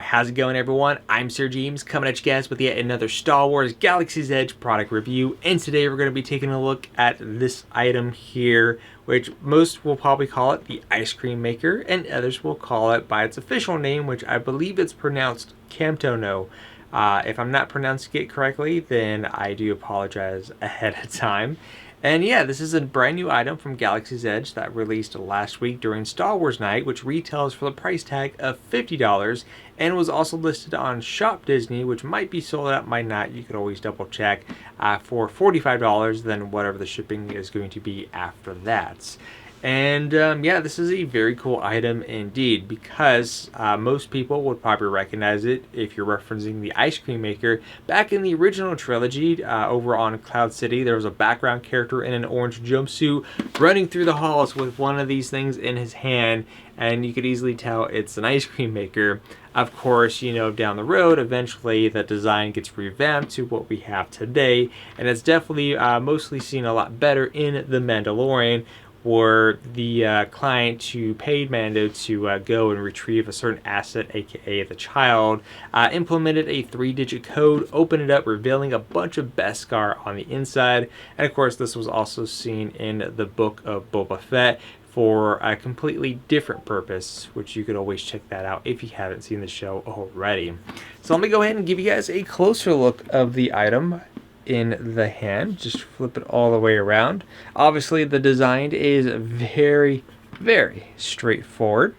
how's it going, everyone? I'm SirJames, coming at you guys with yet another Star Wars Galaxy's Edge product review, and today we're going to be taking a look at this item here, which most will probably call it the ice cream maker, and others will call it by its official name, which I believe it's pronounced Camtono. If I'm not pronouncing it correctly, then I do apologize ahead of time. And yeah, this is a brand new item from Galaxy's Edge that released last week during Star Wars Night, which retails for the price tag of $50 and was also listed on Shop Disney, which might be sold out, might not. You could always double check for $45, then whatever the shipping is going to be after that. And yeah, this is a very cool item indeed, because most people would probably recognize it if you're referencing the ice cream maker. Back in the original trilogy, over on Cloud City, there was a background character in an orange jumpsuit running through the halls with one of these things in his hand, and you could easily tell it's an ice cream maker. Of course, you know, down the road, eventually the design gets revamped to what we have today, and it's definitely mostly seen a lot better in The Mandalorian, for the client to pay Mando to go and retrieve a certain asset, aka the child, implemented a 3-digit code, opened it up, revealing a bunch of Beskar on the inside. And of course, this was also seen in the book of Boba Fett for a completely different purpose, which you could always check that out if you haven't seen the show already. So let me go ahead and give you guys a closer look of the item in the hand. Just flip it all the way around. Obviously the design is very straightforward,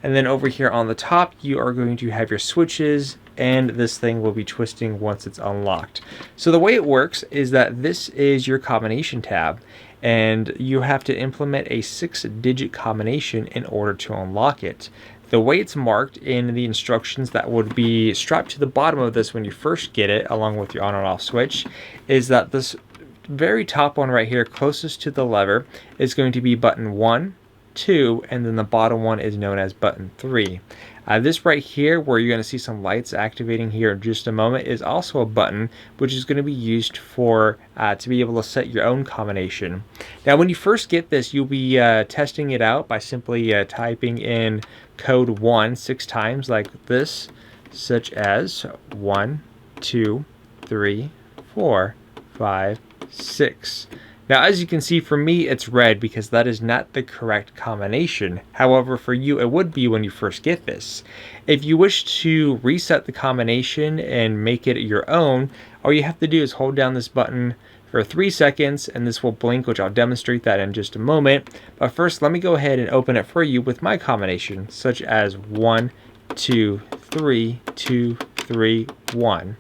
and then over here on the top you are going to have your switches, and this thing will be twisting once it's unlocked. So the way it works is that this is your combination tab, and you have to implement a 6-digit combination in order to unlock it. The way it's marked in the instructions that would be strapped to the bottom of this when you first get it, along with your on and off switch, is that this very top one right here, closest to the lever, is going to be button 1, 2, and then the bottom one is known as button 3. This right here, where you're going to see some lights activating here in just a moment, is also a button which is going to be used for to be able to set your own combination. Now when you first get this, you'll be testing it out by simply typing in code 1 6 times like this, such as 1 2 3 4 5 6. Now, as you can see, for me, it's red because that is not the correct combination. However, for you, it would be when you first get this. If you wish to reset the combination and make it your own, all you have to do is hold down this button for 3 seconds, and this will blink, which I'll demonstrate that in just a moment. But first, let me go ahead and open it for you with my combination, such as 1 2 3 2 3 1.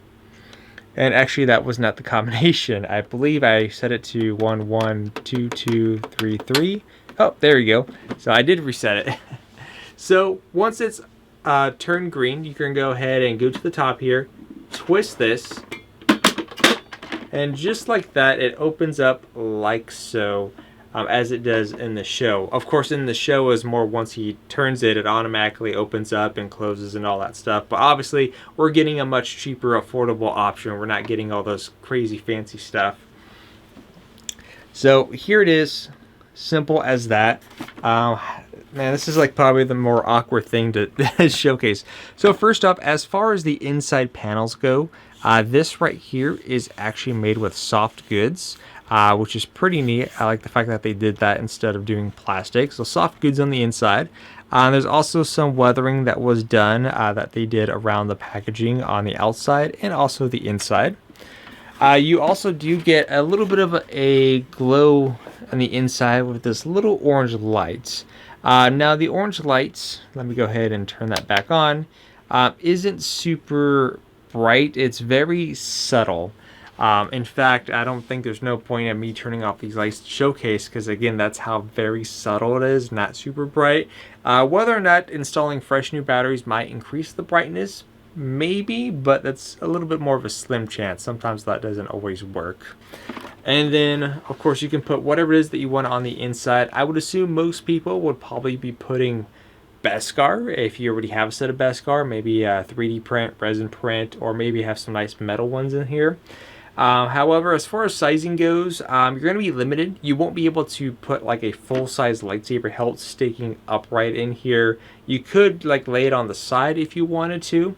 And actually, that was not the combination. I believe I set it to 1 1 2 2 3 3. Oh, there you go. So I did reset it. So once it's turned green, you can go ahead and go to the top here, twist this, and just like that, it opens up like so. As it does in the show. Of course, in the show is more once he turns it, it automatically opens up and closes and all that stuff. But obviously, we're getting a much cheaper, affordable option. We're not getting all those crazy fancy stuff. So here it is, simple as that. Man, this is like probably the more awkward thing to showcase. So first up, as far as the inside panels go, this right here is actually made with soft goods. Which is pretty neat. I like the fact that they did that instead of doing plastic. So soft goods on the inside. There's also some weathering that was done that they did around the packaging on the outside and also the inside. You also do get a little bit of a glow on the inside with this little orange light. Now the orange lights, let me go ahead and turn that back on, isn't super bright. It's very subtle. In fact, I don't think there's no point in me turning off these lights to showcase, because again, that's how very subtle it is, not super bright. Whether or not installing fresh new batteries might increase the brightness, maybe, but that's a little bit more of a slim chance. Sometimes that doesn't always work. And then, of course, you can put whatever it is that you want on the inside. I would assume most people would probably be putting Beskar, if you already have a set of Beskar, maybe 3D print, resin print, or maybe have some nice metal ones in here. However, as far as sizing goes, you're going to be limited. You won't be able to put like a full-size lightsaber hilt sticking upright in here. You could like lay it on the side if you wanted to,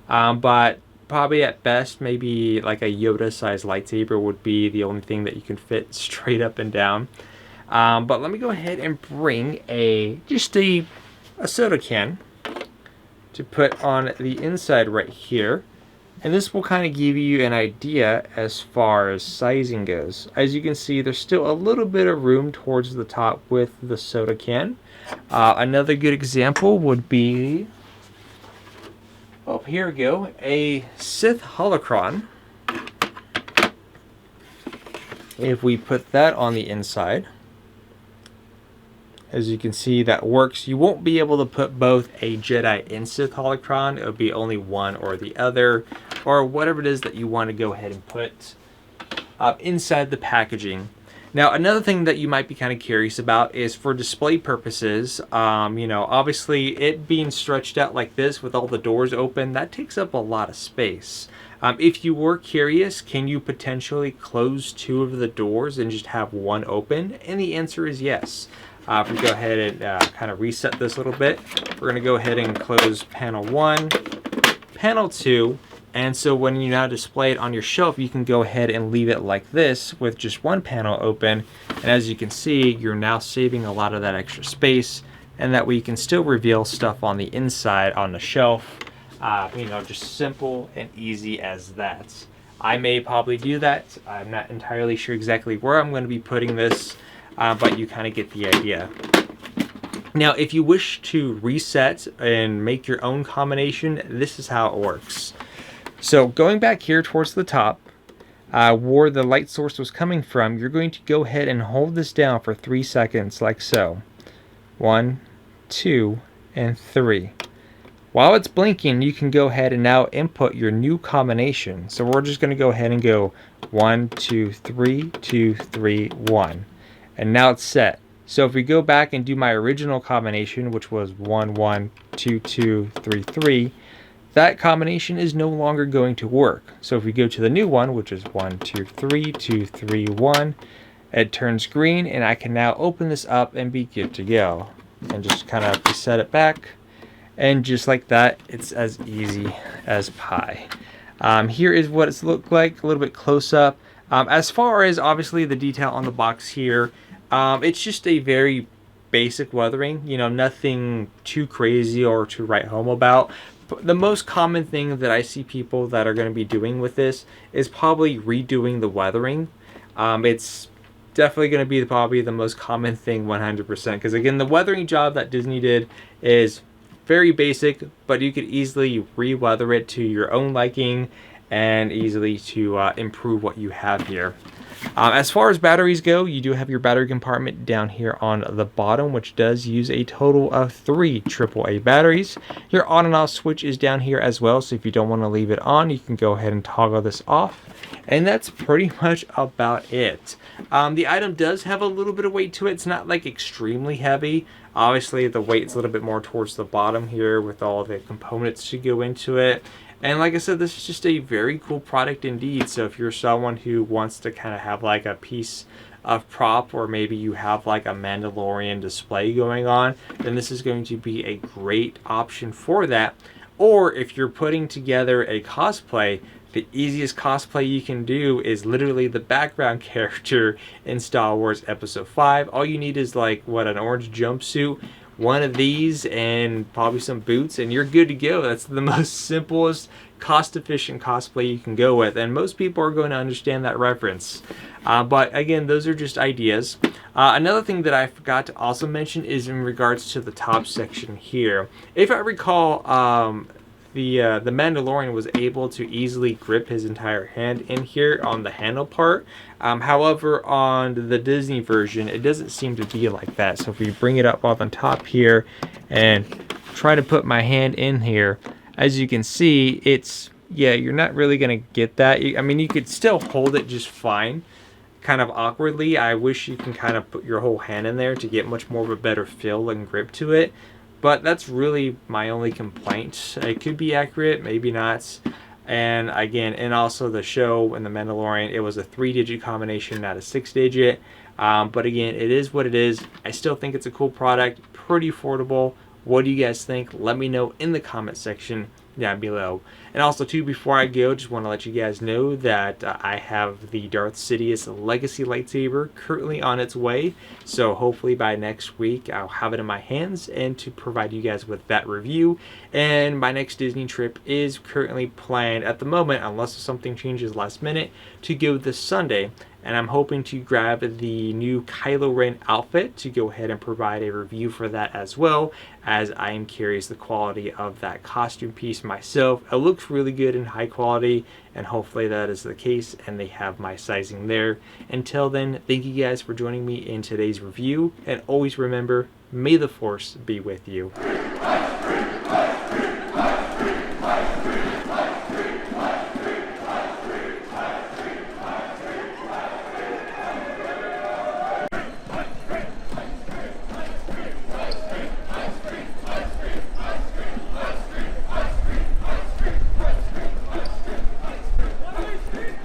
but probably at best maybe like a Yoda-sized lightsaber would be the only thing that you can fit straight up and down. But let me go ahead and bring just a soda can to put on the inside right here. And this will kind of give you an idea as far as sizing goes. As you can see, there's still a little bit of room towards the top with the soda can. Another good example would be, oh, here we go, a Sith holocron. If we put that on the inside, as you can see, that works. You won't be able to put both a Jedi and Sith holocron. It would be only one or the other, or whatever it is that you want to go ahead and put inside the packaging. Now, another thing that you might be kind of curious about is for display purposes, you know, obviously it being stretched out like this with all the doors open, that takes up a lot of space. If you were curious, can you potentially close two of the doors and just have one open? And the answer is yes. If we go ahead and kind of reset this a little bit, we're going to go ahead and close panel 1, panel 2, and so when you now display it on your shelf, you can go ahead and leave it like this with just one panel open. And as you can see, you're now saving a lot of that extra space, and that way you can still reveal stuff on the inside on the shelf. You know, just simple and easy as that. I may probably do that. I'm not entirely sure exactly where I'm going to be putting this. But you kind of get the idea. Now, if you wish to reset and make your own combination, this is how it works. So going back here towards the top, where the light source was coming from, you're going to go ahead and hold this down for 3 seconds, like so. 1, 2, and 3. While it's blinking, you can go ahead and now input your new combination. So we're just going to go ahead and go 1, 2, 3, 2, 3, 1. And now it's set. So if we go back and do my original combination, which was 1, 1, 2, 2, 3, 3, that combination is no longer going to work. So if we go to the new one, which is 1, 2, 3, 2, 3, 1, it turns green, and I can now open this up and be good to go. And just kind of reset it back. And just like that, it's as easy as pie. Here is what it's looked like, a little bit close up. As far as obviously the detail on the box here, it's just a very basic weathering, you know, nothing too crazy or to write home about. But the most common thing that I see people that are going to be doing with this is probably redoing the weathering. It's definitely going to be probably the most common thing 100%, because again, the weathering job that Disney did is very basic, but you could easily re-weather it to your own liking and easily to improve what you have here. As far as batteries go, you do have your battery compartment down here on the bottom, which does use a total of 3 AAA batteries. Your on and off switch is down here as well, so if you don't want to leave it on, you can go ahead and toggle this off. And that's pretty much about it. The item does have a little bit of weight to it. It's not like extremely heavy. Obviously, the weight's a little bit more towards the bottom here with all the components to go into it. And like I said, this is just a very cool product indeed. So if you're someone who wants to kind of have like a piece of prop, or maybe you have like a Mandalorian display going on, then this is going to be a great option for that. Or if you're putting together a cosplay, the easiest cosplay you can do is literally the background character in Star Wars Episode 5. All you need is like, what, an orange jumpsuit, one of these, and probably some boots, and you're good to go. That's the most simplest, cost-efficient cosplay you can go with, and most people are going to understand that reference. But again, those are just ideas. Another thing that I forgot to also mention is in regards to the top section here. If I recall, the Mandalorian was able to easily grip his entire hand in here on the handle part. However, on the Disney version, it doesn't seem to be like that. So if we bring it up on top here and try to put my hand in here, as you can see, it's, yeah, you're not really going to get that. I mean, you could still hold it just fine, kind of awkwardly. I wish you can kind of put your whole hand in there to get much more of a better feel and grip to it. But that's really my only complaint. It could be accurate, maybe not. And again, and also the show and the Mandalorian, it was a 3-digit combination, not a 6-digit. But again, it is what it is. I still think it's a cool product, pretty affordable. What do you guys think? Let me know in the comment section down below. And also too, before I go, just want to let you guys know that I have the Darth Sidious Legacy lightsaber currently on its way. So hopefully by next week I'll have it in my hands and to provide you guys with that review. And my next Disney trip is currently planned at the moment, unless something changes last minute, to go this Sunday. And I'm hoping to grab the new Kylo Ren outfit to go ahead and provide a review for that as well, as I am curious the quality of that costume piece myself. It looks really good and high quality, and hopefully that is the case, and they have my sizing there. Until then, thank you guys for joining me in today's review, and always remember, may the Force be with you.